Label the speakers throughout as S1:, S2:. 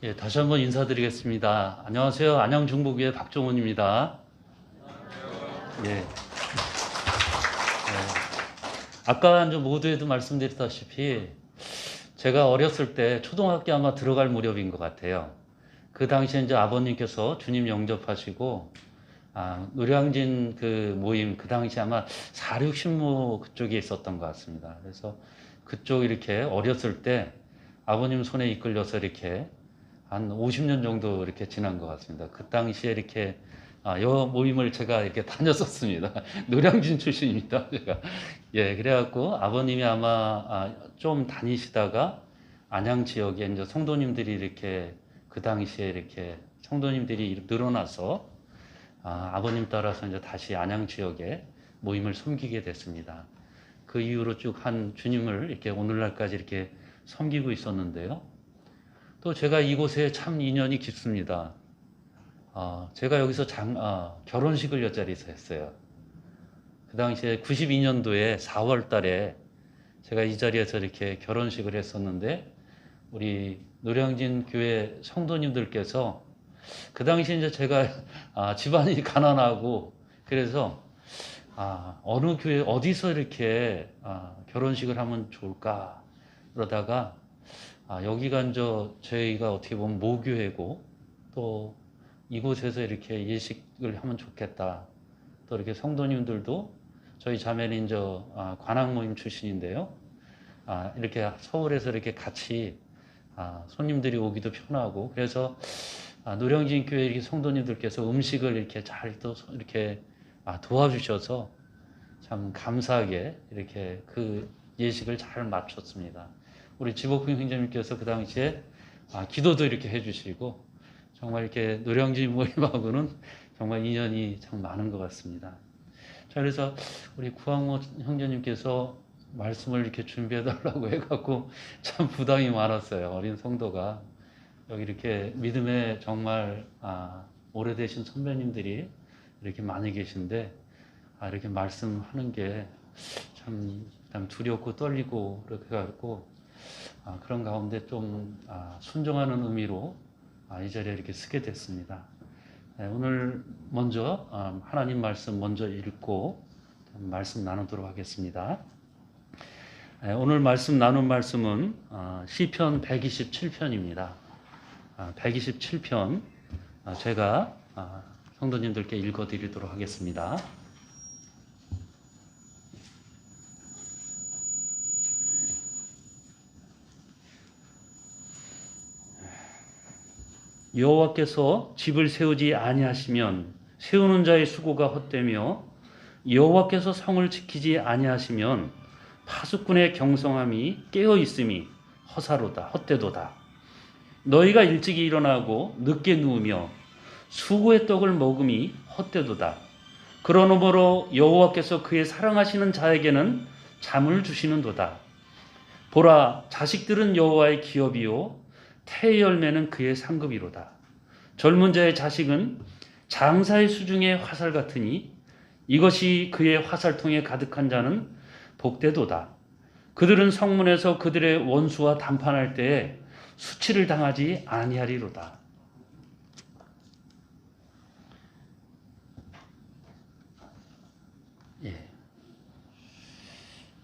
S1: 예, 다시 한번 인사드리겠습니다. 안녕하세요. 안양중부교회 박종훈입니다. 예, 아까 이제 모두에도 말씀드렸다시피 제가 어렸을 때 초등학교 아마 들어갈 무렵인 것 같아요. 그 당시에 이제 아버님께서 주님 영접하시고 노량진 그 모임 그 당시 아마 4.6신무 그쪽에 있었던 것 같습니다. 그래서 그쪽 이렇게 어렸을 때 아버님 손에 이끌려서 이렇게 한 50년 정도 이렇게 지난 것 같습니다. 그 당시에 이렇게 여 모임을 제가 이렇게 다녔었습니다. 노량진 출신입니다. 제가. 예, 그래갖고 아버님이 아마 좀 다니시다가 안양 지역에 이제 성도님들이 이렇게 그 당시에 이렇게 성도님들이 늘어나서 아버님 따라서 이제 다시 안양 지역에 모임을 섬기게 됐습니다. 그 이후로 쭉 한 주님을 이렇게 오늘날까지 이렇게 섬기고 있었는데요. 또 제가 이곳에 참 인연이 깊습니다. 제가 여기서 결혼식을 옆자리에서 했어요. 그 당시에 92년도에 4월 달에 제가 이 자리에서 이렇게 결혼식을 했었는데, 우리 노량진 교회 성도님들께서 그 당시에 이제 제가 집안이 가난하고 그래서 어느 교회 어디서 이렇게 결혼식을 하면 좋을까 그러다가 여기가 이제 저희가 어떻게 보면 모교회고 또 이곳에서 이렇게 예식을 하면 좋겠다. 또 이렇게 성도님들도 저희 자매는 이제 관악 모임 출신인데요. 이렇게 서울에서 이렇게 같이 손님들이 오기도 편하고 그래서 노량진 교회 이렇게 성도님들께서 음식을 이렇게 잘 또 이렇게 도와주셔서 참 감사하게 이렇게 그 예식을 잘 마쳤습니다. 우리 지복훈 형제님께서 그 당시에 기도도 이렇게 해주시고 정말 이렇게 노량진 모임하고는 정말 인연이 참 많은 것 같습니다. 자, 그래서 우리 구항모 형제님께서 말씀을 이렇게 준비해달라고 해갖고 참 부담이 많았어요. 어린 성도가 여기 이렇게 믿음에 정말 오래되신 선배님들이 이렇게 많이 계신데 이렇게 말씀하는 게 참 두렵고 떨리고 그렇게 갖고 그런 가운데 좀 순종하는 의미로 이 자리에 이렇게 쓰게 됐습니다. 오늘 먼저 하나님 말씀 먼저 읽고 말씀 나누도록 하겠습니다. 오늘 말씀 나눈 말씀은 시편 127편입니다. 127편 제가 성도님들께 읽어드리도록 하겠습니다. 여호와께서 집을 세우지 아니하시면 세우는 자의 수고가 헛되며 여호와께서 성을 지키지 아니하시면 파수꾼의 경성함이 깨어 있음이 허사로다 헛되도다. 너희가 일찍이 일어나고 늦게 누우며 수고의 떡을 먹음이 헛되도다. 그러므로 여호와께서 그의 사랑하시는 자에게는 잠을 주시는도다. 보라, 자식들은 여호와의 기업이요 태의 열매는 그의 상급이로다. 젊은 자의 자식은 장사의 수중의 화살 같으니 이것이 그의 화살통에 가득한 자는 복되도다. 그들은 성문에서 그들의 원수와 담판할 때에 수치를 당하지 아니하리로다.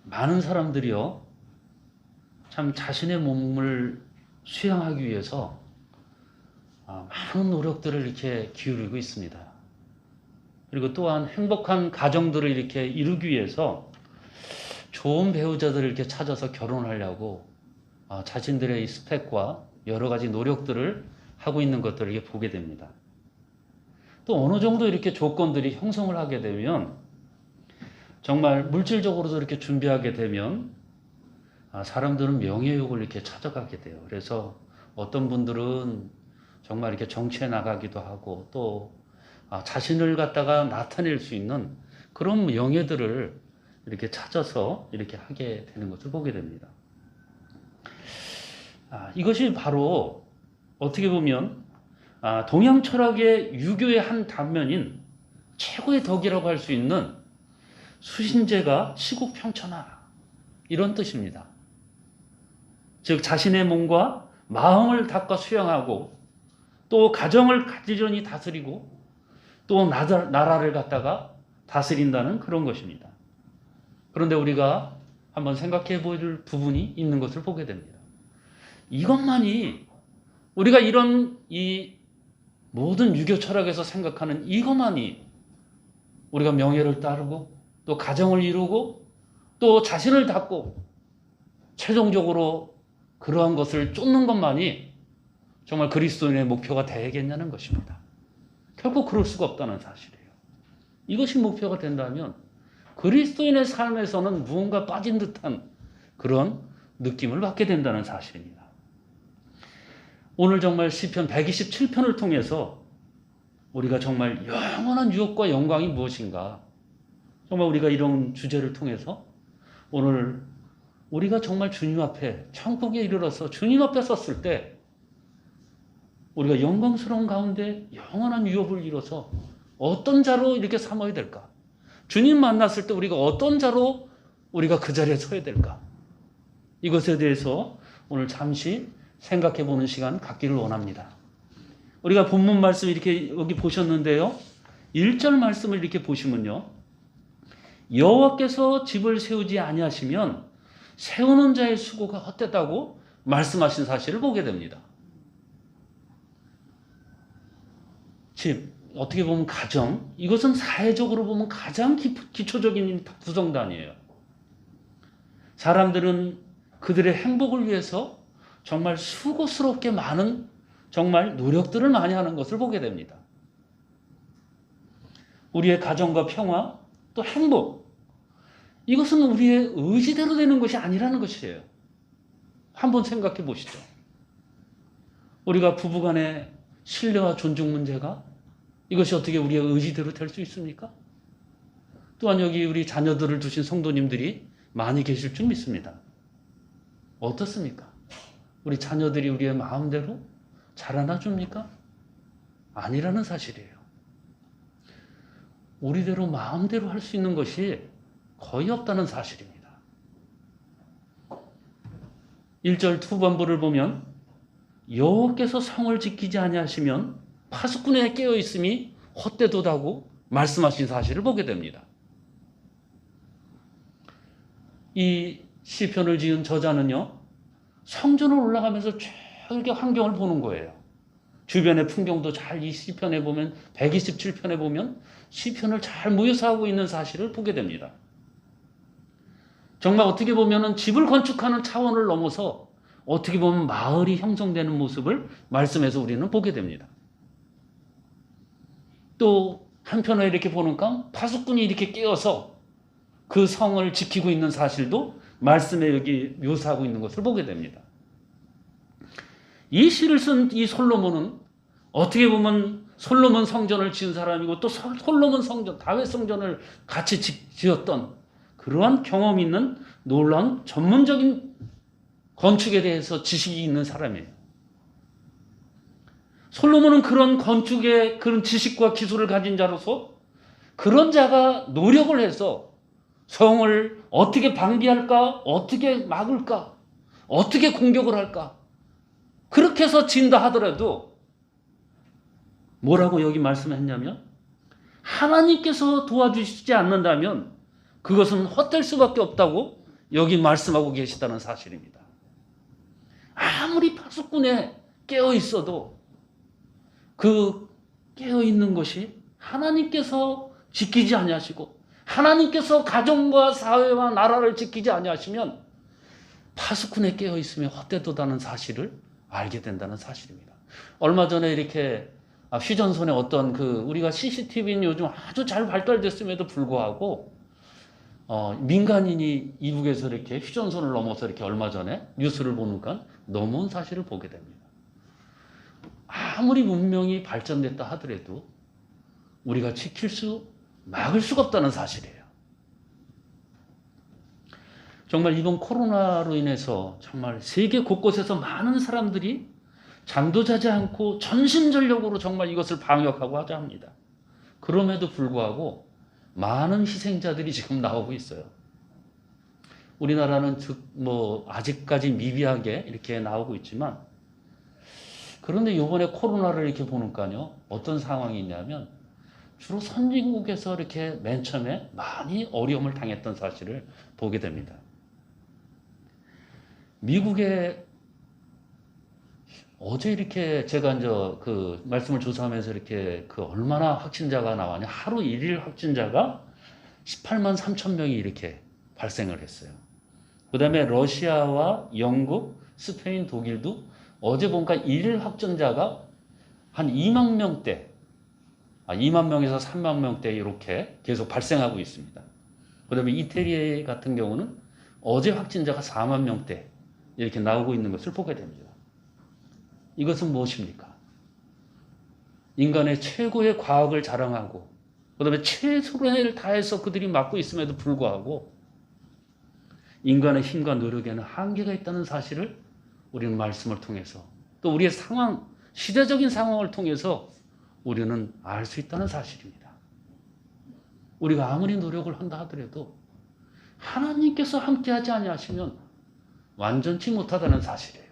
S1: 많은 사람들이요 참 자신의 몸을 수양하기 위해서 많은 노력들을 이렇게 기울이고 있습니다. 그리고 또한 행복한 가정들을 이렇게 이루기 위해서 좋은 배우자들을 이렇게 찾아서 결혼하려고 자신들의 이 스펙과 여러 가지 노력들을 하고 있는 것들을 이렇게 보게 됩니다. 또 어느 정도 이렇게 조건들이 형성을 하게 되면 정말 물질적으로도 이렇게 준비하게 되면 사람들은 명예욕을 이렇게 찾아가게 돼요. 그래서 어떤 분들은 정말 이렇게 정치에 나가기도 하고 또 자신을 갖다가 나타낼 수 있는 그런 명예들을 이렇게 찾아서 이렇게 하게 되는 것을 보게 됩니다. 이것이 바로 어떻게 보면 동양 철학의 유교의 한 단면인 최고의 덕이라고 할 수 있는 수신제가 시국평천하 이런 뜻입니다. 즉 자신의 몸과 마음을 닦아 수양하고 또 가정을 가지런히 다스리고 또 나라를 갖다가 다스린다는 그런 것입니다. 그런데 우리가 한번 생각해 볼 부분이 있는 것을 보게 됩니다. 이것만이 우리가 이런 이 모든 유교 철학에서 생각하는 이것만이 우리가 명예를 따르고 또 가정을 이루고 또 자신을 닦고 최종적으로 그러한 것을 쫓는 것만이 정말 그리스도인의 목표가 되겠냐는 것입니다. 결코 그럴 수가 없다는 사실이에요. 이것이 목표가 된다면 그리스도인의 삶에서는 무언가 빠진 듯한 그런 느낌을 받게 된다는 사실입니다. 오늘 정말 시편 127편을 통해서 우리가 정말 영원한 유업과 영광이 무엇인가, 정말 우리가 이런 주제를 통해서 오늘 우리가 정말 주님 앞에 천국에 이르러서 주님 앞에 섰을 때 우리가 영광스러운 가운데 영원한 유업을 이뤄서 어떤 자로 이렇게 삼아야 될까? 주님 만났을 때 우리가 어떤 자로 우리가 그 자리에 서야 될까? 이것에 대해서 오늘 잠시 생각해 보는 시간 갖기를 원합니다. 우리가 본문 말씀 이렇게 여기 보셨는데요. 1절 말씀을 이렇게 보시면요. 여호와께서 집을 세우지 아니하시면 세우는 자의 수고가 헛되다고 말씀하신 사실을 보게 됩니다. 집, 어떻게 보면 가정, 이것은 사회적으로 보면 가장 기초적인 구성단이에요. 사람들은 그들의 행복을 위해서 정말 수고스럽게 많은 정말 노력들을 많이 하는 것을 보게 됩니다. 우리의 가정과 평화, 또 행복, 이것은 우리의 의지대로 되는 것이 아니라는 것이에요. 한번 생각해 보시죠. 우리가 부부간의 신뢰와 존중 문제가 이것이 어떻게 우리의 의지대로 될 수 있습니까? 또한 여기 우리 자녀들을 두신 성도님들이 많이 계실 줄 믿습니다. 어떻습니까? 우리 자녀들이 우리의 마음대로 자라나 줍니까? 아니라는 사실이에요. 우리대로 마음대로 할 수 있는 것이 거의 없다는 사실입니다. 1절 후반부를 보면 여호와께서 성을 지키지 아니하시면 파수꾼에 깨어 있음이 헛되도다고 말씀하신 사실을 보게 됩니다. 이 시편을 지은 저자는요, 성전을 올라가면서 쭉 이렇게 환경을 보는 거예요. 주변의 풍경도 잘 이 시편에 보면 127편에 보면 시편을 잘 묘사하고 있는 사실을 보게 됩니다. 정말 어떻게 보면은 집을 건축하는 차원을 넘어서 어떻게 보면 마을이 형성되는 모습을 말씀에서 우리는 보게 됩니다. 또 한편으로 이렇게 보니까 파수꾼이 이렇게 깨어서 그 성을 지키고 있는 사실도 말씀에 여기 묘사하고 있는 것을 보게 됩니다. 이 시를 쓴 이 솔로몬은 어떻게 보면 솔로몬 성전을 지은 사람이고 또 솔로몬 성전, 다윗 성전을 같이 지었던 그러한 경험 있는 놀라운 전문적인 건축에 대해서 지식이 있는 사람이에요. 솔로몬은 그런 건축의 그런 지식과 기술을 가진 자로서 그런 자가 노력을 해서 성을 어떻게 방비할까? 어떻게 막을까? 어떻게 공격을 할까? 그렇게 해서 진다 하더라도 뭐라고 여기 말씀했냐면 하나님께서 도와주시지 않는다면 그것은 헛될 수밖에 없다고 여기 말씀하고 계시다는 사실입니다. 아무리 파수꾼에 깨어 있어도 그 깨어 있는 것이 하나님께서 지키지 아니하시고 하나님께서 가정과 사회와 나라를 지키지 아니하시면 파수꾼에 깨어 있으면 헛되도다는 사실을 알게 된다는 사실입니다. 얼마 전에 이렇게 휴전선에 어떤 우리가 CCTV는 요즘 아주 잘 발달됐음에도 불구하고 민간인이 이북에서 이렇게 휴전선을 넘어서 이렇게 얼마 전에 뉴스를 보니까 넘어온 사실을 보게 됩니다. 아무리 문명이 발전됐다 하더라도 우리가 막을 수가 없다는 사실이에요. 정말 이번 코로나로 인해서 정말 세계 곳곳에서 많은 사람들이 잠도 자지 않고 전심전력으로 정말 이것을 방역하고 하자 합니다. 그럼에도 불구하고 많은 희생자들이 지금 나오고 있어요. 우리나라는 아직까지 미비하게 이렇게 나오고 있지만 그런데 이번에 코로나를 이렇게 보니까요, 어떤 상황이 있냐면 주로 선진국에서 이렇게 맨 처음에 많이 어려움을 당했던 사실을 보게 됩니다. 미국에 어제 이렇게 제가 이제 그 말씀을 조사하면서 이렇게 그 얼마나 확진자가 나왔냐, 하루 일일 확진자가 18만 3천 명이 이렇게 발생을 했어요. 그 다음에 러시아와 영국, 스페인, 독일도 어제 보니까 일일 확진자가 한 2만 명대, 2만 명에서 3만 명대 이렇게 계속 발생하고 있습니다. 그 다음에 이태리 같은 경우는 어제 확진자가 4만 명대 이렇게 나오고 있는 것을 보게 됩니다. 이것은 무엇입니까? 인간의 최고의 과학을 자랑하고 그 다음에 최선을 다해서 그들이 맡고 있음에도 불구하고 인간의 힘과 노력에는 한계가 있다는 사실을 우리는 말씀을 통해서 또 우리의 상황, 시대적인 상황을 통해서 우리는 알 수 있다는 사실입니다. 우리가 아무리 노력을 한다 하더라도 하나님께서 함께하지 아니하시면 완전치 못하다는 사실이에요.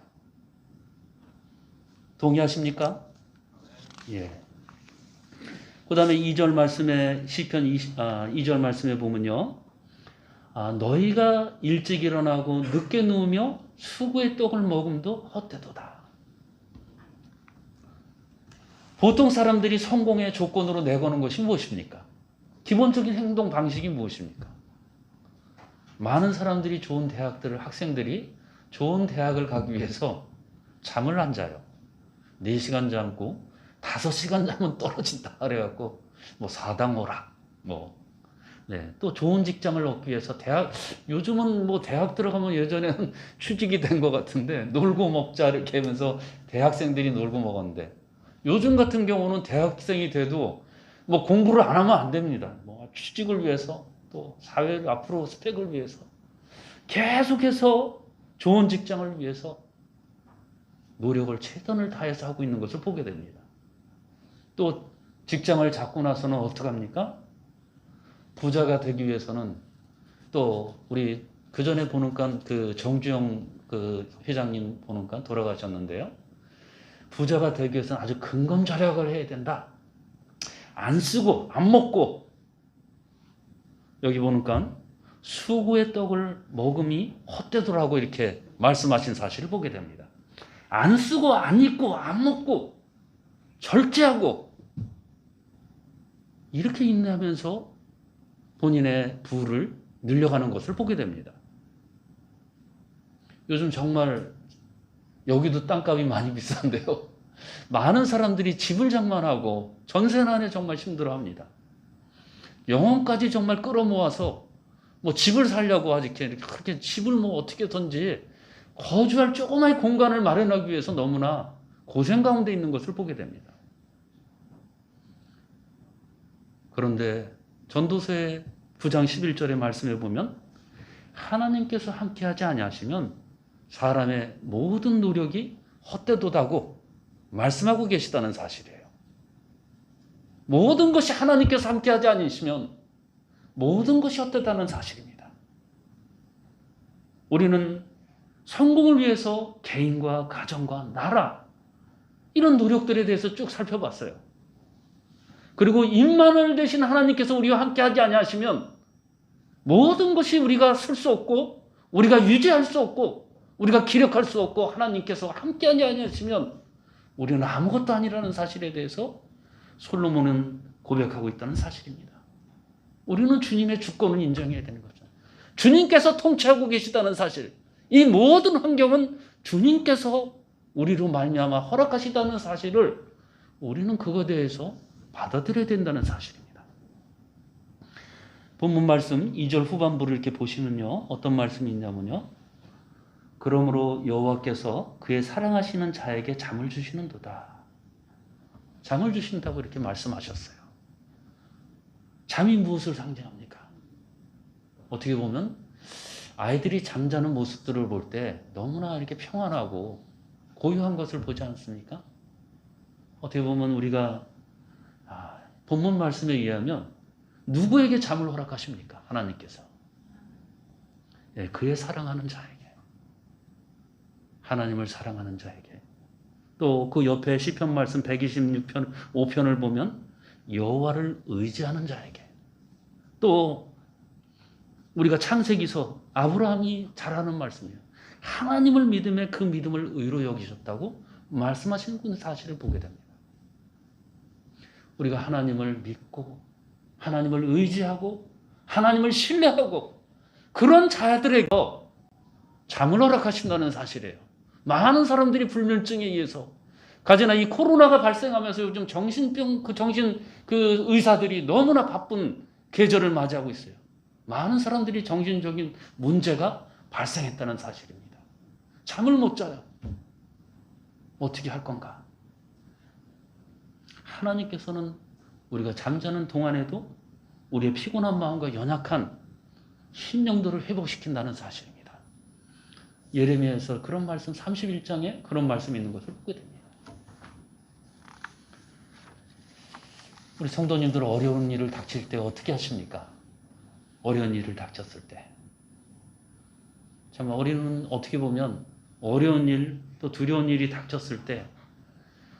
S1: 동의하십니까? 예. 그 다음에 2절 말씀에 시편 2절 말씀에 보면요. 너희가 일찍 일어나고 늦게 누우며 수구의 떡을 먹음도 헛되도다. 보통 사람들이 성공의 조건으로 내거는 것이 무엇입니까? 기본적인 행동 방식이 무엇입니까? 많은 사람들이 좋은 대학들을, 학생들이 좋은 대학을 가기 위해서 잠을 안 자요. 4시간 잠고 5시간 자면 떨어진다 그래갖고 뭐 사당오락 또 좋은 직장을 얻기 위해서 요즘은 뭐 대학 들어가면 예전에는 취직이 된 것 같은데 놀고 먹자 이렇게 하면서 대학생들이 놀고 먹었는데 요즘 같은 경우는 대학생이 돼도 뭐 공부를 안 하면 안 됩니다. 뭐 취직을 위해서 또 사회를 앞으로 스펙을 위해서 계속해서 좋은 직장을 위해서 노력을 최선을 다해서 하고 있는 것을 보게 됩니다. 또 직장을 잡고 나서는 어떡합니까? 부자가 되기 위해서는 또 우리 그 전에 보니까 그 정주영 그 회장님 보니까 돌아가셨는데요. 부자가 되기 위해서는 아주 근검절약을 해야 된다. 안 쓰고 안 먹고 여기 보니까 수구의 떡을 먹음이 헛되더라고 이렇게 말씀하신 사실을 보게 됩니다. 안 쓰고 안 입고 안 먹고 절제하고 이렇게 인내하면서 본인의 부를 늘려가는 것을 보게 됩니다. 요즘 정말 여기도 땅값이 많이 비싼데요. 많은 사람들이 집을 장만하고 전세난에 정말 힘들어합니다. 영혼까지 정말 끌어모아서 뭐 집을 살려고 아직 그렇게 집을 뭐 어떻게든지 거주할 조그마한 공간을 마련하기 위해서 너무나 고생 가운데 있는 것을 보게 됩니다. 그런데 전도서의 9장 11절의 말씀에 보면 하나님께서 함께하지 아니하시면 사람의 모든 노력이 헛되도다고 말씀하고 계시다는 사실이에요. 모든 것이 하나님께서 함께하지 아니시면 모든 것이 헛되다는 사실입니다. 우리는 성공을 위해서 개인과 가정과 나라 이런 노력들에 대해서 쭉 살펴봤어요. 그리고 임마누엘 되신 하나님께서 우리와 함께하지 아니하시면 모든 것이 우리가 쓸 수 없고 우리가 유지할 수 없고 우리가 기력할 수 없고 하나님께서 함께하지 아니하시면 우리는 아무것도 아니라는 사실에 대해서 솔로몬은 고백하고 있다는 사실입니다. 우리는 주님의 주권을 인정해야 되는 거죠. 주님께서 통치하고 계시다는 사실, 이 모든 환경은 주님께서 우리로 말미암아 허락하시다는 사실을 우리는 그것에 대해서 받아들여야 된다는 사실입니다. 본문 말씀 2절 후반부를 이렇게 보시면요. 어떤 말씀이 있냐면요. 그러므로 여호와께서 그의 사랑하시는 자에게 잠을 주시는도다. 잠을 주신다고 이렇게 말씀하셨어요. 잠이 무엇을 상징합니까? 어떻게 보면 아이들이 잠자는 모습들을 볼 때 너무나 이렇게 평안하고 고요한 것을 보지 않습니까? 어떻게 보면 우리가 본문 말씀에 의하면 누구에게 잠을 허락하십니까? 하나님께서. 그의 사랑하는 자에게. 하나님을 사랑하는 자에게. 또 그 옆에 시편 말씀 126편 5편을 보면 여호와를 의지하는 자에게, 또 우리가 창세기서 아브라함이 잘하는 말씀이에요. 하나님을 믿음에 그 믿음을 의로 여기셨다고 말씀하시는 그 사실을 보게 됩니다. 우리가 하나님을 믿고 하나님을 의지하고 하나님을 신뢰하고 그런 자들에게 잠을 허락하신다는 사실이에요. 많은 사람들이 불면증에 의해서, 가지나 이 코로나가 발생하면서 요즘 정신병 정신 의사들이 너무나 바쁜 계절을 맞이하고 있어요. 많은 사람들이 정신적인 문제가 발생했다는 사실입니다. 잠을 못 자요. 어떻게 할 건가? 하나님께서는 우리가 잠자는 동안에도 우리의 피곤한 마음과 연약한 심령들을 회복시킨다는 사실입니다. 예레미야에서 그런 말씀, 31장에 그런 말씀이 있는 것을 보게 됩니다. 우리 성도님들 어려운 일을 닥칠 때 어떻게 하십니까? 어려운 일을 닥쳤을 때. 참, 우리는 어떻게 보면 어려운 일, 또 두려운 일이 닥쳤을 때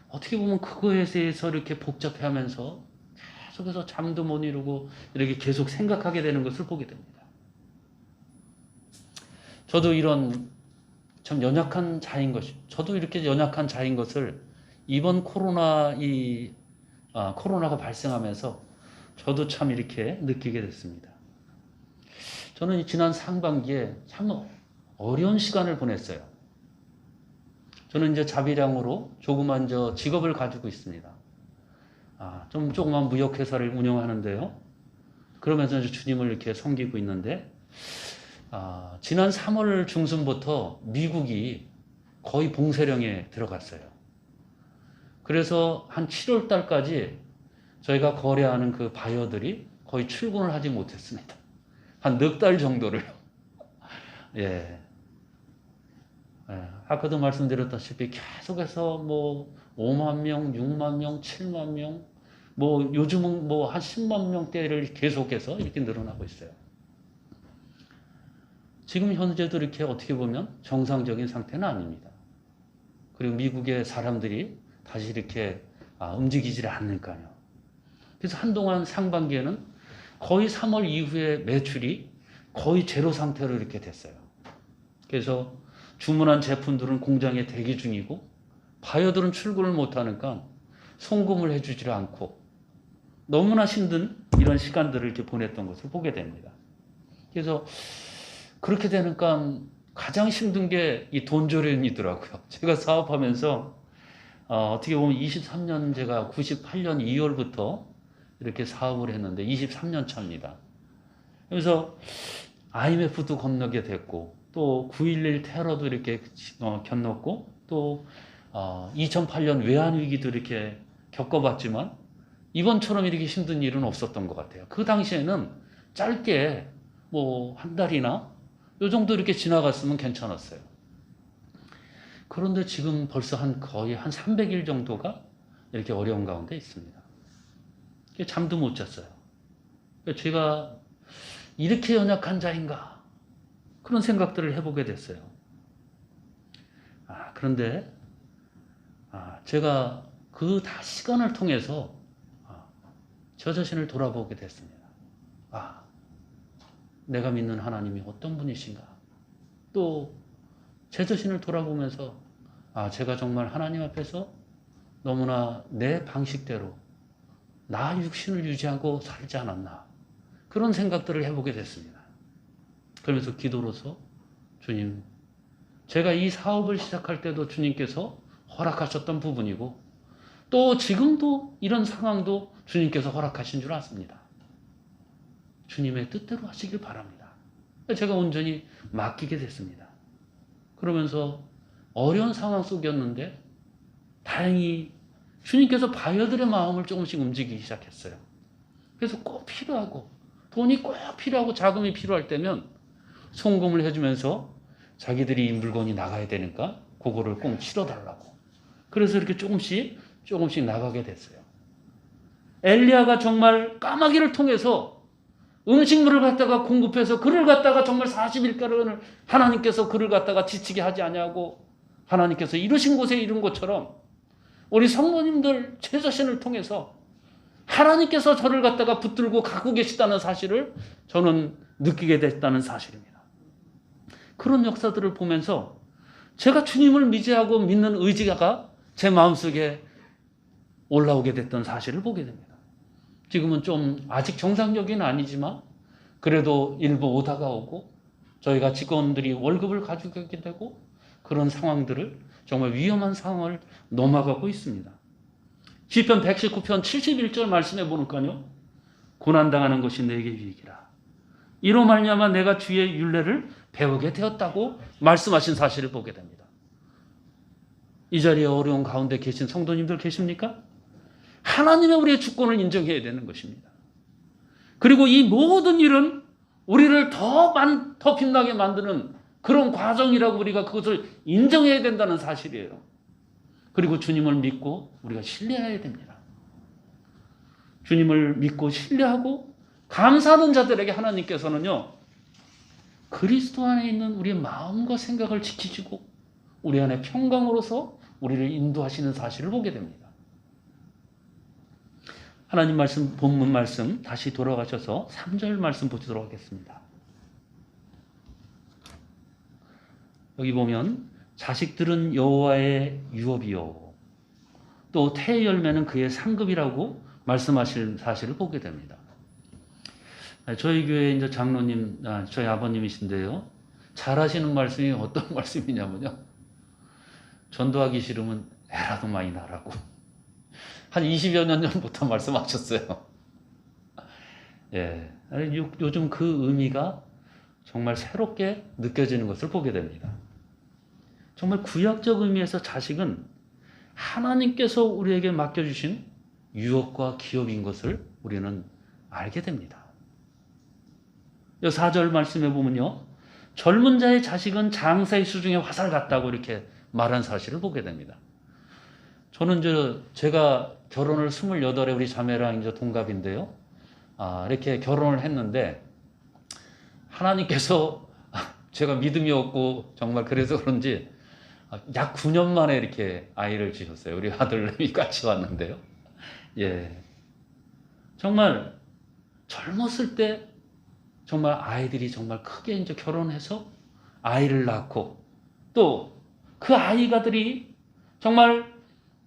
S1: 어떻게 보면 그거에 대해서 이렇게 복잡해하면서 계속해서 잠도 못 이루고 이렇게 계속 생각하게 되는 것을 보게 됩니다. 저도 이런 참 연약한 자인 것이, 저도 이렇게 연약한 자인 것을 이번 코로나가 발생하면서 저도 참 이렇게 느끼게 됐습니다. 저는 지난 상반기에 참 어려운 시간을 보냈어요. 저는 이제 자비량으로 조그만 직업을 가지고 있습니다. 좀 조그만 무역회사를 운영하는데요. 그러면서 이제 주님을 이렇게 섬기고 있는데, 지난 3월 중순부터 미국이 거의 봉쇄령에 들어갔어요. 그래서 한 7월 달까지 저희가 거래하는 그 바이어들이 거의 출근을 하지 못했습니다. 한 넉 달 정도를. 예. 아까도 말씀드렸다시피 계속해서 5만 명, 6만 명, 7만 명, 요즘은 한 10만 명대를 계속해서 이렇게 늘어나고 있어요. 지금 현재도 이렇게 어떻게 보면 정상적인 상태는 아닙니다. 그리고 미국의 사람들이 다시 이렇게 움직이지 않으니까요. 그래서 한동안 상반기에는 거의 3월 이후에 매출이 거의 제로 상태로 이렇게 됐어요. 그래서 주문한 제품들은 공장에 대기 중이고 바이어들은 출근을 못하니까 송금을 해주지 않고 너무나 힘든 이런 시간들을 이렇게 보냈던 것을 보게 됩니다. 그래서 그렇게 되니까 가장 힘든 게 이 돈조련이더라고요. 제가 사업하면서 어떻게 보면 23년, 제가 98년 2월부터 이렇게 사업을 했는데 23년 차입니다. 그래서 IMF도 건너게 됐고, 또 9.11 테러도 이렇게 겪었고, 또 2008년 외환위기도 이렇게 겪어봤지만 이번처럼 이렇게 힘든 일은 없었던 것 같아요. 그 당시에는 짧게 한 달이나 요 정도 이렇게 지나갔으면 괜찮았어요. 그런데 지금 벌써 거의 한 300일 정도가 이렇게 어려운 가운데 있습니다. 잠도 못 잤어요. 제가 이렇게 연약한 자인가? 그런 생각들을 해보게 됐어요. 그런데 제가 그 다 시간을 통해서 저 자신을 돌아보게 됐습니다. 내가 믿는 하나님이 어떤 분이신가? 또 제 자신을 돌아보면서 제가 정말 하나님 앞에서 너무나 내 방식대로 나 육신을 유지하고 살지 않았나? 그런 생각들을 해보게 됐습니다. 그러면서 기도로서 주님, 제가 이 사업을 시작할 때도 주님께서 허락하셨던 부분이고 또 지금도 이런 상황도 주님께서 허락하신 줄 아십니다. 주님의 뜻대로 하시길 바랍니다. 제가 온전히 맡기게 됐습니다. 그러면서 어려운 상황 속이었는데 다행히 주님께서 바이어들의 마음을 조금씩 움직이기 시작했어요. 그래서 꼭 필요하고 돈이 꼭 필요하고 자금이 필요할 때면 송금을 해주면서 자기들이 이 물건이 나가야 되니까 그거를 꼭 치러달라고. 그래서 이렇게 조금씩 나가게 됐어요. 엘리야가 정말 까마귀를 통해서 음식물을 갖다가 공급해서 그를 갖다가 정말 40일간을 하나님께서 그를 갖다가 지치게 하지 아니하고 하나님께서 이루신 곳에 이룬 것처럼 우리 성도님들 제 자신을 통해서 하나님께서 저를 갖다가 붙들고 갖고 계시다는 사실을 저는 느끼게 됐다는 사실입니다. 그런 역사들을 보면서 제가 주님을 믿지하고 믿는 의지가 제 마음속에 올라오게 됐던 사실을 보게 됩니다. 지금은 좀 아직 정상적인 아니지만 그래도 일부 오다가 오고 저희가 직원들이 월급을 가져가게 되고 그런 상황들을 정말 위험한 상황을 넘어가고 있습니다. 시편 119편 71절 말씀해 보니까요. 고난당하는 것이 내게 유익이라. 이로 말미암아 내가 주의 율례를 배우게 되었다고 말씀하신 사실을 보게 됩니다. 이 자리에 어려운 가운데 계신 성도님들 계십니까? 하나님의 우리의 주권을 인정해야 되는 것입니다. 그리고 이 모든 일은 우리를 더 빛나게 만드는 그런 과정이라고 우리가 그것을 인정해야 된다는 사실이에요. 그리고 주님을 믿고 우리가 신뢰해야 됩니다. 주님을 믿고 신뢰하고 감사하는 자들에게 하나님께서는요, 그리스도 안에 있는 우리의 마음과 생각을 지키시고 우리 안에 평강으로서 우리를 인도하시는 사실을 보게 됩니다. 하나님 말씀, 본문 말씀 다시 돌아가셔서 3절 말씀 보도록 하겠습니다. 여기 보면 자식들은 여호와의 유업이요 또 태의 열매는 그의 상급이라고 말씀하실 사실을 보게 됩니다. 저희 교회 이제 장로님, 저희 아버님이신데요. 잘하시는 말씀이 어떤 말씀이냐면요. 전도하기 싫으면 애라도 많이 나라고. 한 20여 년 전부터 말씀하셨어요. 예. 요즘 그 의미가 정말 새롭게 느껴지는 것을 보게 됩니다. 정말 구약적 의미에서 자식은 하나님께서 우리에게 맡겨주신 유업과 기업인 것을 우리는 알게 됩니다. 4절 말씀해 보면요. 젊은 자의 자식은 장사의 수중에 화살 같다고 이렇게 말한 사실을 보게 됩니다. 저는 제가 결혼을 28에 우리 자매랑 이제 동갑인데요. 이렇게 결혼을 했는데 하나님께서 제가 믿음이 없고 정말 그래서 그런지 약 9년 만에 이렇게 아이를 주셨어요. 우리 아들내미 같이 왔는데요. 예. 정말 젊었을 때 정말 아이들이 정말 크게 이제 결혼해서 아이를 낳고 또 그 아이가들이 정말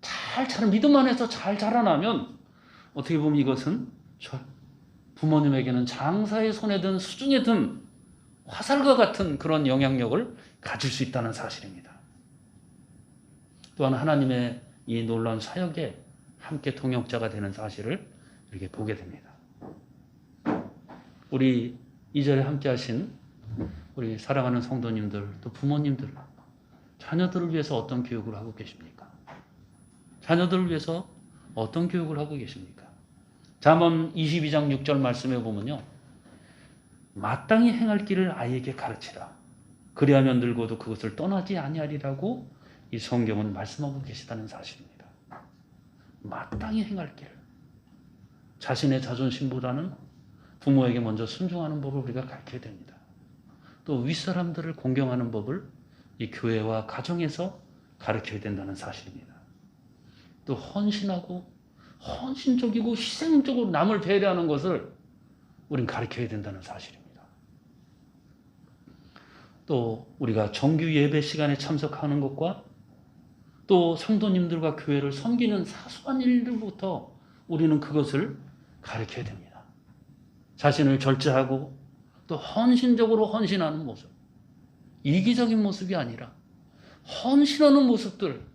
S1: 잘 믿음 안에서 잘 자라나면 어떻게 보면 이것은 부모님에게는 장사의 손에 든 수중에 든 화살과 같은 그런 영향력을 가질 수 있다는 사실입니다. 또한 하나님의 이 놀라운 사역에 함께 동역자가 되는 사실을 이렇게 보게 됩니다. 우리 이 자리에 함께 하신 우리 사랑하는 성도님들 또 부모님들 자녀들을 위해서 어떤 교육을 하고 계십니까? 자녀들을 위해서 어떤 교육을 하고 계십니까? 잠언 22장 6절 말씀에 보면요. 마땅히 행할 길을 아이에게 가르치라. 그리하면 늙어도 그것을 떠나지 아니하리라고 이 성경은 말씀하고 계시다는 사실입니다. 마땅히 행할 길. 자신의 자존심보다는 부모에게 먼저 순종하는 법을 우리가 가르쳐야 됩니다. 또 윗사람들을 공경하는 법을 이 교회와 가정에서 가르쳐야 된다는 사실입니다. 또 헌신하고 헌신적이고 희생적으로 남을 배려하는 것을 우린 가르쳐야 된다는 사실입니다. 또 우리가 정규 예배 시간에 참석하는 것과 또 성도님들과 교회를 섬기는 사소한 일들부터 우리는 그것을 가르쳐야 됩니다. 자신을 절제하고 또 헌신적으로 헌신하는 모습. 이기적인 모습이 아니라 헌신하는 모습들,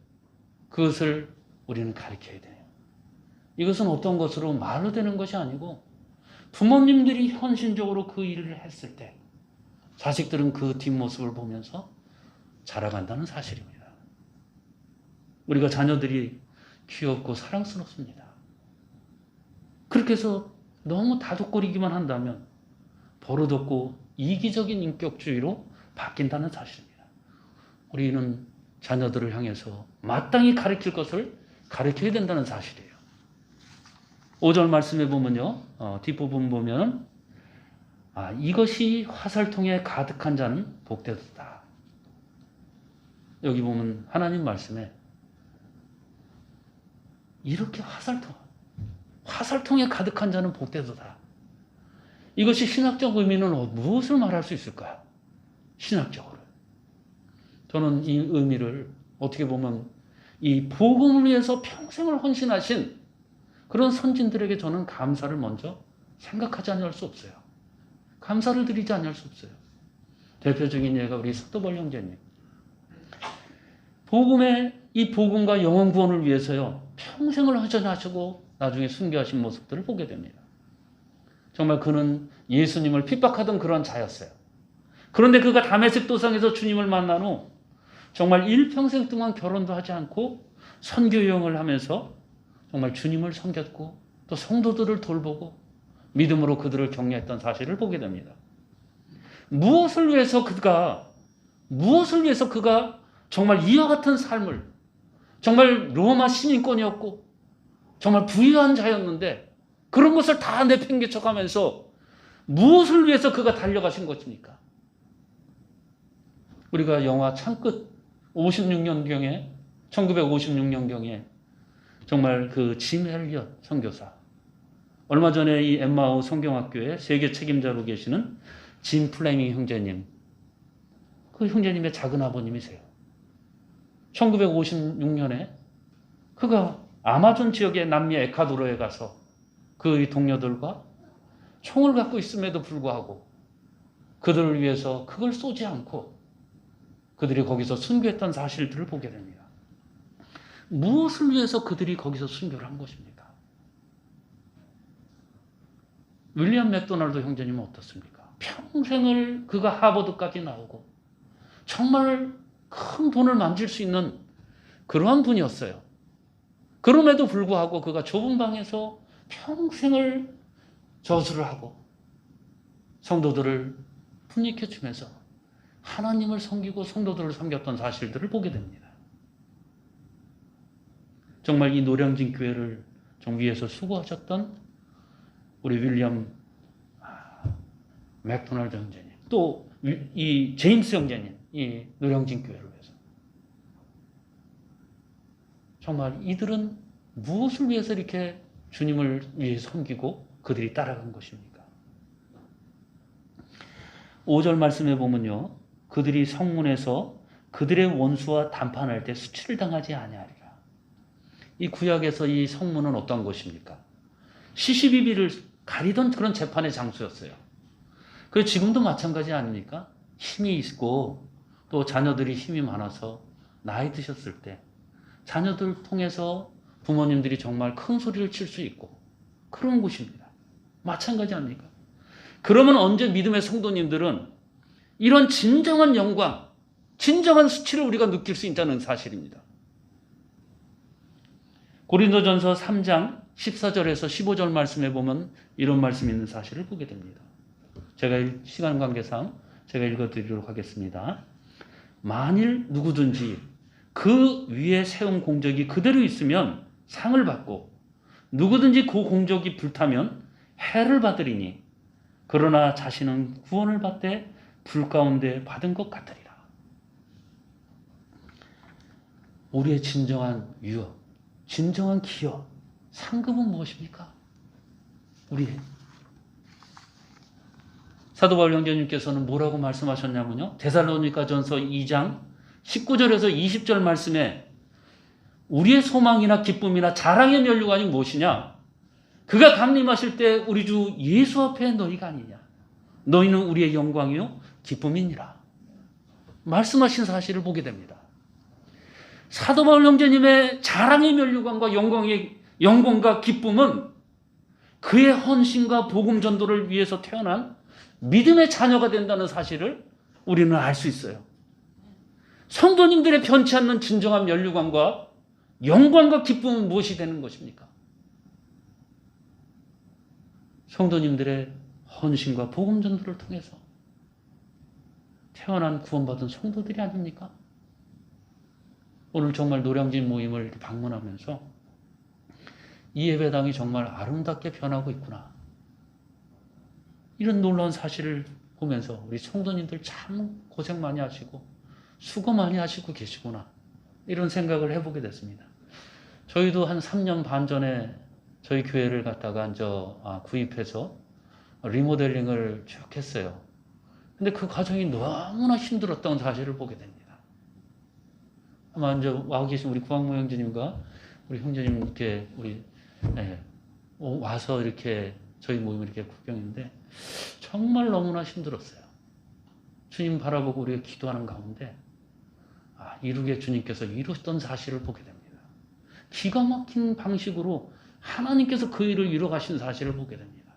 S1: 그것을 우리는 가르쳐야 돼요. 이것은 어떤 것으로 말로 되는 것이 아니고 부모님들이 헌신적으로 그 일을 했을 때 자식들은 그 뒷모습을 보면서 자라간다는 사실입니다. 우리가 자녀들이 귀엽고 사랑스럽습니다. 그렇게 해서 너무 다독거리기만 한다면 버릇없고 이기적인 인격주의로 바뀐다는 사실입니다. 우리는 자녀들을 향해서 마땅히 가르칠 것을 가르쳐야 된다는 사실이에요. 5절 말씀에 보면요. 뒷부분 보면 이것이 화살통에 가득한 자는 복되도다. 여기 보면 하나님 말씀에 이렇게 화살통에 가득한 자는 복되도다. 이것이 신학적 의미는 무엇을 말할 수 있을까요? 신학적으로. 저는 이 의미를 어떻게 보면 이 복음을 위해서 평생을 헌신하신 그런 선진들에게 저는 감사를 먼저 생각하지 않을 수 없어요. 감사를 드리지 않을 수 없어요. 대표적인 예가 우리 사도벌 형제님. 이 복음과 영혼 구원을 위해서요, 평생을 헌신하시고 나중에 순교하신 모습들을 보게 됩니다. 정말 그는 예수님을 핍박하던 그런 자였어요. 그런데 그가 다메섹 도상에서 주님을 만난 후 정말 일평생 동안 결혼도 하지 않고 선교 여행을 하면서 정말 주님을 섬겼고 또 성도들을 돌보고 믿음으로 그들을 격려했던 사실을 보게 됩니다. 무엇을 위해서 그가 정말 이와 같은 삶을, 정말 로마 시민권이었고 정말 부유한 자였는데 그런 것을 다 내팽개쳐가면서 무엇을 위해서 그가 달려가신 것입니까? 우리가 영화 창끝 1956년경에 정말 그 짐 헬리엇 선교사, 얼마 전에 이 엠마오 성경학교의 세계 책임자로 계시는 짐 플레밍 형제님, 그 형제님의 작은 아버님이세요. 1956년에 그가 아마존 지역의 남미 에콰도르에 가서 그 동료들과 총을 갖고 있음에도 불구하고 그들을 위해서 그걸 쏘지 않고 그들이 거기서 순교했던 사실들을 보게 됩니다. 무엇을 위해서 그들이 거기서 순교를 한 것입니까? 윌리엄 맥도날드 형제님은 어떻습니까? 평생을 그가 하버드까지 나오고 정말 큰 돈을 만질 수 있는 그러한 분이었어요. 그럼에도 불구하고 그가 좁은 방에서 평생을 저수를 하고 성도들을 훈육해주면서 하나님을 섬기고 성도들을 섬겼던 사실들을 보게 됩니다. 정말 이 노량진 교회를 좀 위해서 수고하셨던 우리 윌리엄 맥도날드 형제님, 또 이 제임스 형제님, 이 노량진 교회를 위해서 정말 이들은 무엇을 위해서 이렇게 주님을 위해 섬기고 그들이 따라간 것입니까? 5절 말씀해 보면요, 그들이 성문에서 그들의 원수와 담판할 때 수치를 당하지 아니하리라. 이 구약에서 이 성문은 어떤 곳입니까? 시시비비를 가리던 그런 재판의 장소였어요. 그래서 지금도 마찬가지 아닙니까? 힘이 있고 또 자녀들이 힘이 많아서 나이 드셨을 때 자녀들 통해서 부모님들이 정말 큰 소리를 칠 수 있고 그런 곳입니다. 마찬가지 아닙니까? 그러면 언제 믿음의 성도님들은 이런 진정한 영광, 진정한 수치를 우리가 느낄 수 있다는 사실입니다. 고린도전서 3장 14절에서 15절 말씀에 보면 이런 말씀이 있는 사실을 보게 됩니다. 제가 시간 관계상 제가 읽어드리도록 하겠습니다. 만일 누구든지 그 위에 세운 공적이 그대로 있으면 상을 받고 누구든지 그 공적이 불타면 해를 받으리니 그러나 자신은 구원을 받되 불 가운데 받은 것 같으리라. 우리의 진정한 유업, 진정한 기업, 상급은 무엇입니까? 우리의 사도 바울 형제님께서는 뭐라고 말씀하셨냐면요, 데살로니가전서 2장 19절에서 20절 말씀에 우리의 소망이나 기쁨이나 자랑의 면류관이 무엇이냐? 그가 강림하실 때 우리 주 예수 앞에 너희가 아니냐? 너희는 우리의 영광이요 기쁨이니라. 말씀하신 사실을 보게 됩니다. 사도 바울 형제님의 자랑의 면류관과 영광과 기쁨은 그의 헌신과 복음 전도를 위해서 태어난 믿음의 자녀가 된다는 사실을 우리는 알 수 있어요. 성도님들의 변치 않는 진정한 면류관과 영광과 기쁨은 무엇이 되는 것입니까? 성도님들의 헌신과 복음 전도를 통해서 태어난 구원받은 성도들이 아닙니까? 오늘 정말 노량진 모임을 방문하면서 이 예배당이 정말 아름답게 변하고 있구나, 이런 놀라운 사실을 보면서 우리 성도님들 참 고생 많이 하시고 수고 많이 하시고 계시구나, 이런 생각을 해보게 됐습니다. 저희도 한 3년 반 전에 저희 교회를 갖다가 구입해서 리모델링을 쭉 했어요. 근데 그 과정이 너무나 힘들었던 사실을 보게 됩니다. 아마 이제 와 계신 우리 구학모 형제님과 우리 형제님 이렇게 와서 이렇게 저희 모임을 이렇게 구경했는데 정말 너무나 힘들었어요. 주님 바라보고 우리가 기도하는 가운데 이루게 주님께서 이루셨던 사실을 보게 됩니다. 기가 막힌 방식으로 하나님께서 그 일을 이뤄 가신 사실을 보게 됩니다.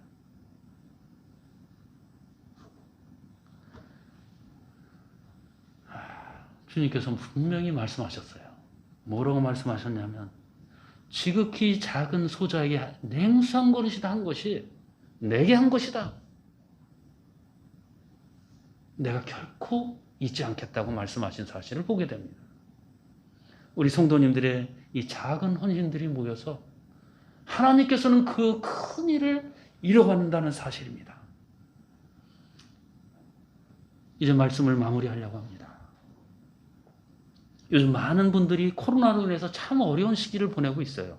S1: 주님께서 분명히 말씀하셨어요. 뭐라고 말씀하셨냐면 지극히 작은 소자에게 냉수한 그릇이다 한 것이 내게 한 것이다. 내가 결코 잊지 않겠다고 말씀하신 사실을 보게 됩니다. 우리 성도님들의 이 작은 헌신들이 모여서 하나님께서는 그 큰 일을 이뤄간다는 사실입니다. 이제 말씀을 마무리하려고 합니다. 요즘 많은 분들이 코로나로 인해서 참 어려운 시기를 보내고 있어요.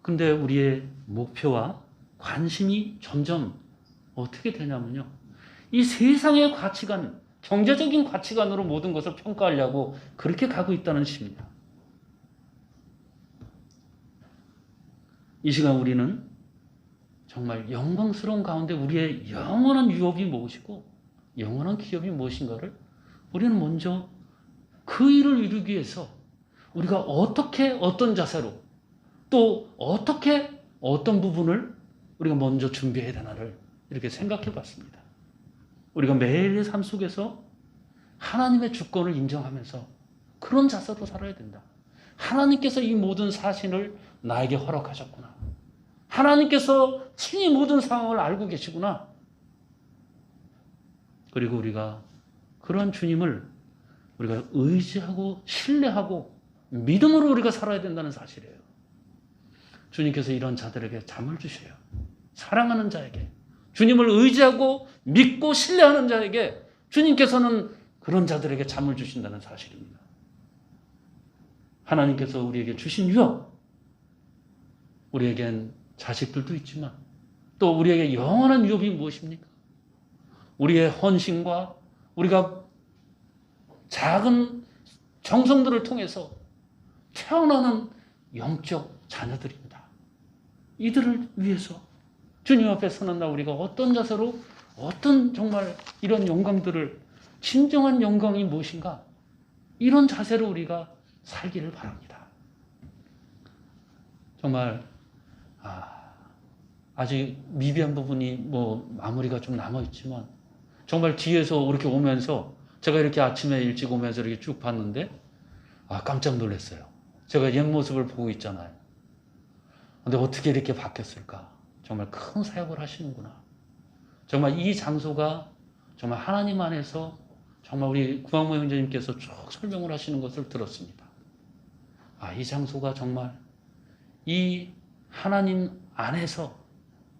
S1: 근데 우리의 목표와 관심이 점점 어떻게 되냐면요. 이 세상의 가치관, 경제적인 가치관으로 모든 것을 평가하려고 그렇게 가고 있다는 것입니다. 이 시간 우리는 정말 영광스러운 가운데 우리의 영원한 유업이 무엇이고 영원한 기업이 무엇인가를 우리는 먼저 그 일을 이루기 위해서 우리가 어떻게 어떤 자세로 또 어떻게 어떤 부분을 우리가 먼저 준비해야 되나를 이렇게 생각해 봤습니다. 우리가 매일의 삶 속에서 하나님의 주권을 인정하면서 그런 자세로 살아야 된다. 하나님께서 이 모든 사실을 나에게 허락하셨구나. 하나님께서 친히 모든 상황을 알고 계시구나. 그리고 우리가 그런 주님을 우리가 의지하고 신뢰하고 믿음으로 우리가 살아야 된다는 사실이에요. 주님께서 이런 자들에게 잠을 주셔요. 사랑하는 자에게, 주님을 의지하고 믿고 신뢰하는 자에게 주님께서는 그런 자들에게 잠을 주신다는 사실입니다. 하나님께서 우리에게 주신 유업, 우리에겐 자식들도 있지만 또 우리에게 영원한 유업이 무엇입니까? 우리의 헌신과 우리가 작은 정성들을 통해서 태어나는 영적 자녀들입니다. 이들을 위해서 주님 앞에 서는 날 우리가 어떤 자세로 어떤 정말 이런 영광들을 진정한 영광이 무엇인가 이런 자세로 우리가 살기를 바랍니다. 정말 아직 미비한 부분이 마무리가 좀 남아있지만 정말 뒤에서 이렇게 오면서 제가 이렇게 아침에 일찍 오면서 이렇게 쭉 봤는데 깜짝 놀랐어요. 제가 옛 모습을 보고 있잖아요. 근데 어떻게 이렇게 바뀌었을까? 정말 큰 사역을 하시는구나. 정말 이 장소가 정말 하나님 안에서 정말 우리 구학모 형제님께서 쭉 설명을 하시는 것을 들었습니다. 이 장소가 정말 이 하나님 안에서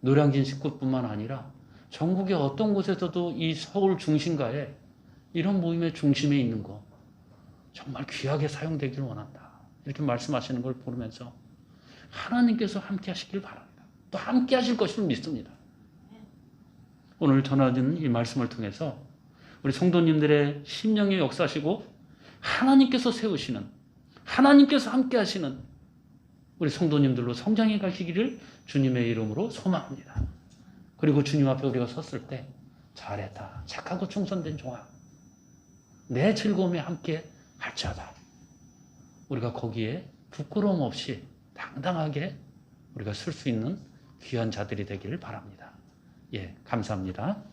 S1: 노량진 식구뿐만 아니라 전국의 어떤 곳에서도 이 서울 중심가에 이런 모임의 중심에 있는 거 정말 귀하게 사용되기를 원한다. 이렇게 말씀하시는 걸 보면서 하나님께서 함께 하시길 바랍니다. 또 함께 하실 것을 믿습니다. 오늘 전하는 이 말씀을 통해서 우리 성도님들의 심령에 역사하시고 하나님께서 세우시는 하나님께서 함께 하시는 우리 성도님들로 성장해 가시기를 주님의 이름으로 소망합니다. 그리고 주님 앞에 우리가 섰을 때 잘했다. 착하고 충성된 종아. 내 즐거움에 함께 할지어다. 우리가 거기에 부끄러움 없이 당당하게 우리가 쓸 수 있는 귀한 자들이 되기를 바랍니다. 감사합니다.